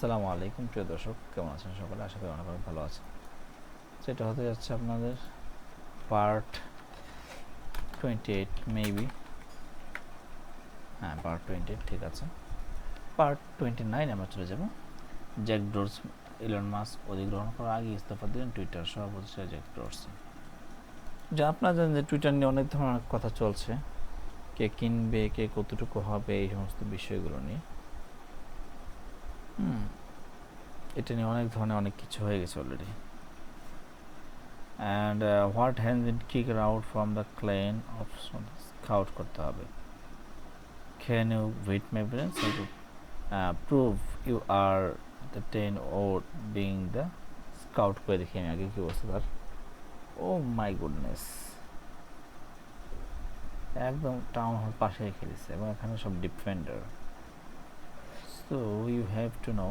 আসসালামু আলাইকুম প্রিয় দর্শক, কেমন আছেন সকলে? আশা করি অনেক ভালো আছেন। সেটা হতে যাচ্ছে আপনাদের পার্ট 28 মেবি, হ্যাঁ পার্ট 28 ঠিক আছে। পার্ট 29 আমরা চলে যাব। জ্যাক ডোরসি, ইলন মাস্ক অধিগ্রহণ করার আগে ইস্তফা দিলেন টুইটার সহ-প্রতিষ্ঠাতা জ্যাক ডোরসি। যা আপনারা জানেন যে টুইটার নিয়ে অনেক ধরনের কথা চলছে, কে কিনবে, কে কতটুকু হবে, এই সমস্ত বিষয়গুলো নিয়ে। এটা নিয়ে অনেক ধরনের অনেক কিছু হয়ে গেছে already. And what has been kicked out from the clan of scout করতে হবে। Can you wait my friends to prove you are the 10 or being the scout করে দেখি আমি আগে কি বলছে তার। ও মাই গুডনেস, একদম টাউন হল পাশে রেখে দিচ্ছে এবং এখানে সব defender. So you have to know.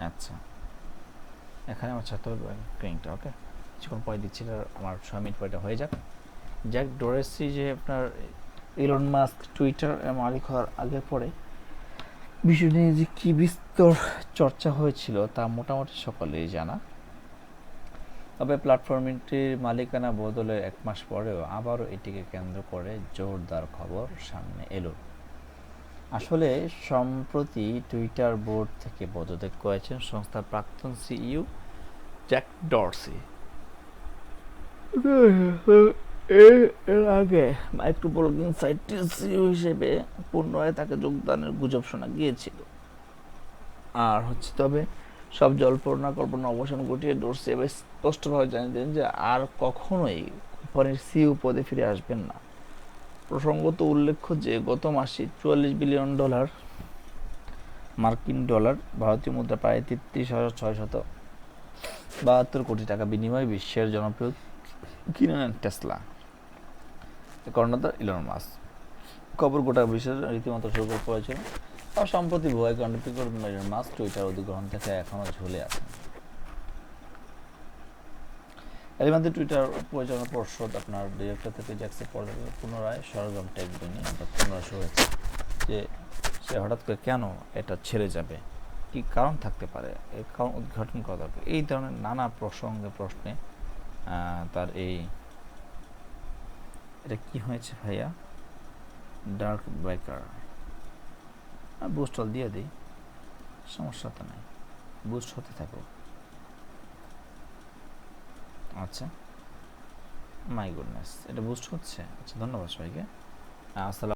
আচ্ছা, এখানে আমার ছাত্র ক্রিংটা ওকে কিছুক্ষণ পরে দিচ্ছি, আমার 6 মিনিট পরে হয়ে যাক। জ্যাক ডোরসি যে আপনার ইলন মাস্ক টুইটার মালিক হওয়ার আগে পরে বিষয় নিয়ে যে কী বিস্তর চর্চা হয়েছিল তা মোটামুটি সকলেই জানা। তবে প্ল্যাটফর্মটির মালিকানা বদলের 1 মাস পরেও আবারও এটিকে কেন্দ্র করে জোরদার খবর সামনে এলো। আসলে সম্প্রতি টুইটার বোর্ড থেকে পদত্যাগ করেছেন সংস্থার প্রাক্তন সিইও জ্যাক ডরসি। এর আগে মাইক্রো ব্লগিং সাইটটির সিইও হিসেবে পুনরায় তাকে যোগদানের গুজব শোনা গিয়েছিল। আর তবে সব জল্পনা কল্পনা অবসান ঘটিয়ে ডোরসি এবার স্পষ্টভাবে জানিয়ে দেন যে আর কখনোই কোম্পানির সিইও পদে ফিরে আসবেন না। প্রসঙ্গত উল্লেখ্য যে গত মাসে $44 বিলিয়ন মার্কিন ডলার, ভারতীয় মুদ্রা প্রায় 33,672 কোটি টাকা বিনিময়ে বিশ্বের জনপ্রিয় কিনে নেন টেসলা কর্ণধার ইলন মাস্ক। খবর গোটা বিশ্বের রীতিমতো শুরু করে পড়েছিল। আর সম্প্রতি ভুয়ায় কণ্ঠটি করে ইলন মাস্ক টুইটার অধিগ্রহণ থেকে এখনও ঝুলে আছেন। এর মধ্যে টুইটার পরিচালনা পর্ষদ আপনার ডিরেক্টর থেকে জ্যাকসে পুনরায় সরগরম টেক নিয়ে পুনরায় শুরু হয়েছে যে সে হঠাৎ করে কেন এটা ছেড়ে যাবে, কি কারণ থাকতে পারে, এর কারণ উদ্ঘাটন করা দরকার, এই ধরনের নানা প্রশ্নে তার এটা কি হয়েছে ভাইয়া ডার্ক ব্রেকার বুস্টল দিয়ে দিই, সমস্যা তো নাই, বুস্ট হতে থাকো। আচ্ছা, মাই গুডনেস, এটা বুস্ট হচ্ছে। আচ্ছা, ধন্যবাদ সবাইকে। আসসালাম।